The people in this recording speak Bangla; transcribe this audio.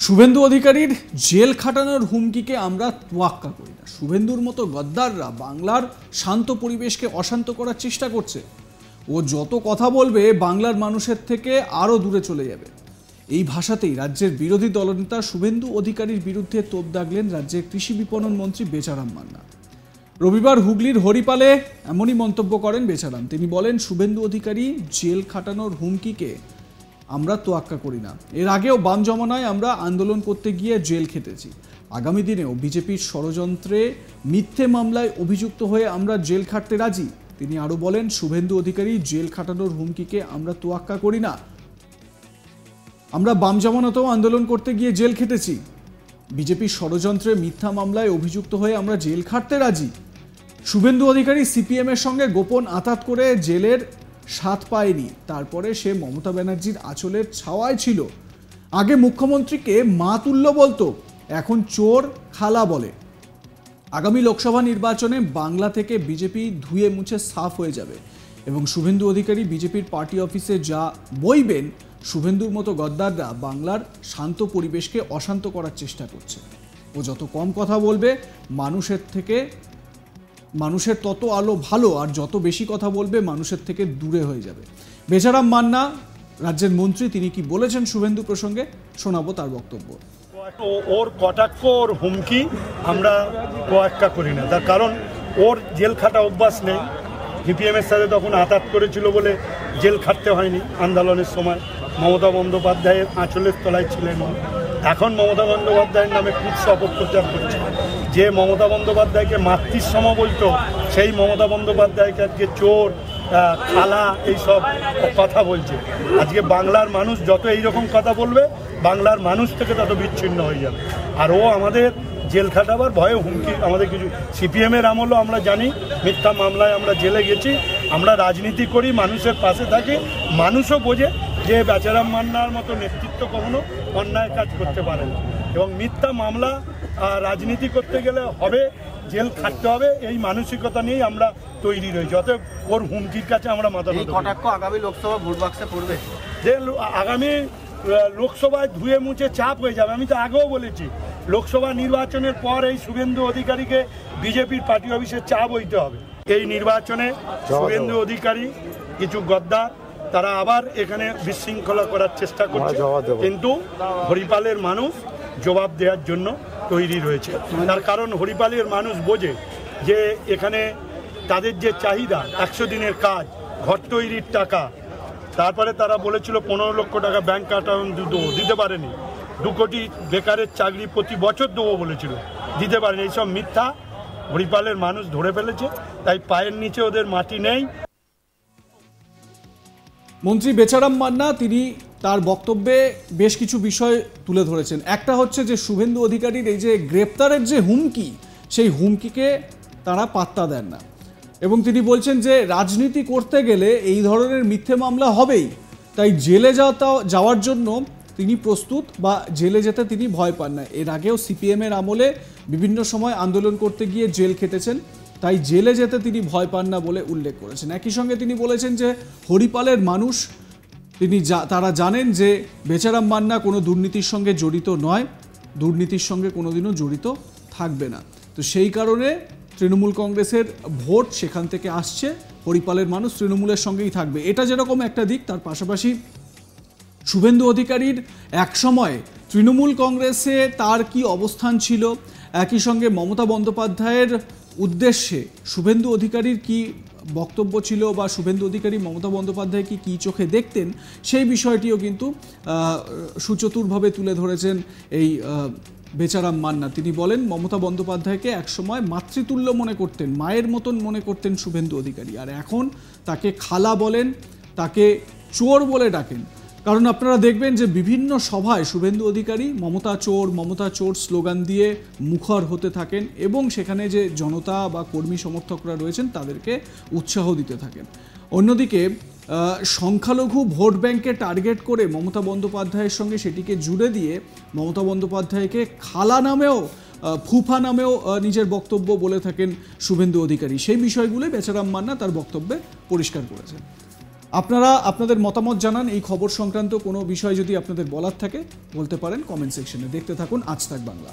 শুভেন্দু অধিকারীর জেল খাটানোর হুমকিকে আমরা তোয়াক্কা করি না। শুভেন্দুর মতো গদ্দাররা বাংলার শান্ত পরিবেশকে অশান্ত করার চেষ্টা করছে। ও যত কথা বলবে বাংলার মানুষের থেকে আরও দূরে চলে যাবে। এই ভাষাতেই রাজ্যের বিরোধী দলনেতা শুভেন্দু অধিকারীর বিরুদ্ধে তোপ দাগলেন রাজ্যের কৃষি বিপণন মন্ত্রী বেচারাম মান্না। রবিবার হুগলির হরিপালে এমনই মন্তব্য করেন বেচারাম। তিনি বলেন, শুভেন্দু অধিকারী জেল খাটানোর হুমকিকে আমরা তোয়াক্কা করি না। এর আগেও বাম জমানায় আমরা আন্দোলন করতে গিয়ে জেল খেটেছি। আগামী দিনেও বিজেপির ষড়যন্ত্রে মিথ্যে মামলায় অভিযুক্ত হয়ে আমরা জেল খাটতে রাজি। তিনি আরও বলেন, শুভেন্দু অধিকারী জেল খাটানোর হুমকিকে আমরা তোয়াক্কা করি না। আমরা বাম জমানাতেও আন্দোলন করতে গিয়ে জেল খেটেছি। বিজেপির ষড়যন্ত্রে মিথ্যা মামলায় অভিযুক্ত হয়ে আমরা জেল খাটতে রাজি। শুভেন্দু অধিকারী সিপিএমের সঙ্গে গোপন আঁতাত করে জেলের স্বাদ পায়নি। তারপরে সে মমতা ব্যানার্জির আঁচলের ছাওয়ায় ছিল। আগে মুখ্যমন্ত্রীকে মা তুল্য বলতো, এখন চোর খালা বলে। আগামী লোকসভা নির্বাচনে বাংলা থেকে বিজেপি ধুয়ে মুছে সাফ হয়ে যাবে এবং শুভেন্দু অধিকারী বিজেপির পার্টি অফিসে যা বইবেন, শুভেন্দুর মতো গদ্দাররা বাংলার শান্ত পরিবেশকে অশান্ত করার চেষ্টা করছে। ও যত কম কথা বলবে মানুষের তত আলো ভালো, আর যত বেশি কথা বলবে মানুষের থেকে দূরে হয়ে যাবে। বেচারাম মান্না রাজ্যের মন্ত্রী, তিনি কি বলেছেন শুভেন্দু প্রসঙ্গে, শোনাবো তার বক্তব্য। ওর কটাক্ষ, ওর হুমকি আমরা তোয়াক্কা করি না। তার কারণ ওর জেল খাটা অভ্যাস নেই। সিপিএমের সাথে তখন আঘাত করেছিল বলে জেল খাটতে হয়নি। আন্দোলনের সময় মমতা বন্দ্যোপাধ্যায়ের আঁচলের তলায় ছিলেন। এখন মমতা বন্দ্যোপাধ্যায়ের নামে কুৎসা অপপ্রচার করছে। যে মমতা বন্দ্যোপাধ্যায়কে মাতৃসম বলতো, সেই মমতা বন্দ্যোপাধ্যায়কে আজকে চোর, খালা, এইসব কথা বলছে। আজকে বাংলার মানুষ যত এইরকম কথা বলবে, বাংলার মানুষ থেকে তত বিচ্ছিন্ন হয়ে যাবে। আর ও আমাদের জেল খাটাবার ভয়ে হুমকি আমাদের কিছু। সিপিএমের আমলও আমরা জানি মিথ্যা মামলায় আমরা জেলে গেছি। আমরা রাজনীতি করি, মানুষের পাশে থাকি। মানুষও বোঝে যে বেচারাম মান্নার মতো নেতৃত্ব কখনো অন্যায় কাজ করতে পারে না। এবং মিথ্যা মামলা রাজনীতি করতে গেলে হবে, জেল খাটতে হবে, এই মানসিকতা নিয়েই আমরা তৈরি রয়েছি। অতএব ওর হুমকির কাছে আমরা মাথা নত। কটাক্ষ আগামী লোকসভা ভোট বাক্সে পড়বে, যে আগামী লোকসভায় ধুয়ে মুছে চাপ হয়ে যাবে। আমি তো আগেও বলেছি, লোকসভা নির্বাচনের পর এই শুভেন্দু অধিকারীকে বিজেপির পার্টি অফিসে চাপ হইতে হবে। এই নির্বাচনে শুভেন্দু অধিকারী কিছু গদ্দার তারা আবার এখানে বিশৃঙ্খলা করার চেষ্টা করছে, কিন্তু হরিপালের মানুষ জবাব দেওয়ার জন্য তৈরি রয়েছে। তার কারণ হরিপালের মানুষ বোঝে যে এখানে তাদের যে চাহিদা, 100 দিনের কাজ, ঘর তৈরির টাকা, তারপরে তারা বলেছিল 15 লক্ষ টাকা ব্যাংক অ্যাকাউন্ট দেবো, দিতে পারেনি। 2 কোটি বেকারের চাকরি প্রতি বছর দেবো বলেছিল, দিতে পারেনি। এইসব মিথ্যা হরিপালের মানুষ ধরে ফেলেছে, তাই পায়ের নিচে ওদের মাটি নেই। মন্ত্রী বেচারাম মান্না তিনি তার বক্তব্যে বেশ কিছু বিষয় তুলে ধরেছেন। একটা হচ্ছে যে শুভেন্দু অধিকারীর এই যে গ্রেপ্তারের যে হুমকি, সেই হুমকিকে তারা পাত্তা দেন না এবং তিনি বলছেন যে রাজনীতি করতে গেলে এই ধরনের মিথ্যে মামলা হবেই, তাই জেলে যাওয়ার জন্য তিনি প্রস্তুত, বা জেলে যেতে তিনি ভয় পান না। এর আগেও সিপিএমের আমলে বিভিন্ন সময় আন্দোলন করতে গিয়ে জেল খেটেছেন, তাই জেলে যেতে তিনি ভয় পান না বলে উল্লেখ করেছেন। একই সঙ্গে তিনি বলেছেন যে হরিপালের মানুষ তারা জানেন যে বেচারাম মান্না কোনো দুর্নীতির সঙ্গে জড়িত নয়, দুর্নীতির সঙ্গে কোনোদিনও জড়িত থাকবে না। তো সেই কারণে তৃণমূল কংগ্রেসের ভোট সেখান থেকে আসছে, হরিপালের মানুষ তৃণমূলের সঙ্গেই থাকবে। এটা যেরকম একটা দিক, তার পাশাপাশি শুভেন্দু অধিকারীর এক সময় তৃণমূল কংগ্রেসে তার কি অবস্থান ছিল, একই সঙ্গে মমতা বন্দ্যোপাধ্যায়ের উদ্দেশ্যে শুভেন্দু অধিকারীর কি বক্তব্য ছিল, বা শুভেন্দু অধিকারী মমতা বন্দ্যোপাধ্যায়কে কী চোখে দেখতেন, সেই বিষয়টিও কিন্তু সুচতুরভাবে তুলে ধরেছেন এই বেচারাম মান্না। তিনি বলেন, মমতা বন্দ্যোপাধ্যায়কে একসময় মাতৃতুল্য মনে করতেন, মায়ের মতন মনে করতেন শুভেন্দু অধিকারী, আর এখন তাকে খালা বলেন, তাকে চোর বলে ডাকেন। কারণ আপনারা দেখবেন যে বিভিন্ন সভায় শুভেন্দু অধিকারী মমতা চোর স্লোগান দিয়ে মুখর হতে থাকেন এবং সেখানে যে জনতা বা কর্মী সমর্থকরা রয়েছেন তাদেরকে উৎসাহ দিতে থাকেন। অন্যদিকে সংখ্যালঘু ভোট ব্যাংকে টার্গেট করে মমতা বন্দ্যোপাধ্যায়ের সঙ্গে সেটিকে জুড়ে দিয়ে মমতা বন্দ্যোপাধ্যায়কে খালা নামেও, ফুফা নামেও নিজের বক্তব্য বলে থাকেন শুভেন্দু অধিকারী। সেই বিষয়গুলো বেচারাম মান্না তার বক্তব্যে পরিষ্কার করেছেন। আপনারা আপনাদের মতামত জানান এই খবর সংক্রান্ত কোনো বিষয় যদি আপনাদের বলার থাকে বলতে পারেন কমেন্ট সেকশনে। দেখতে থাকুন আজ তাক বাংলা।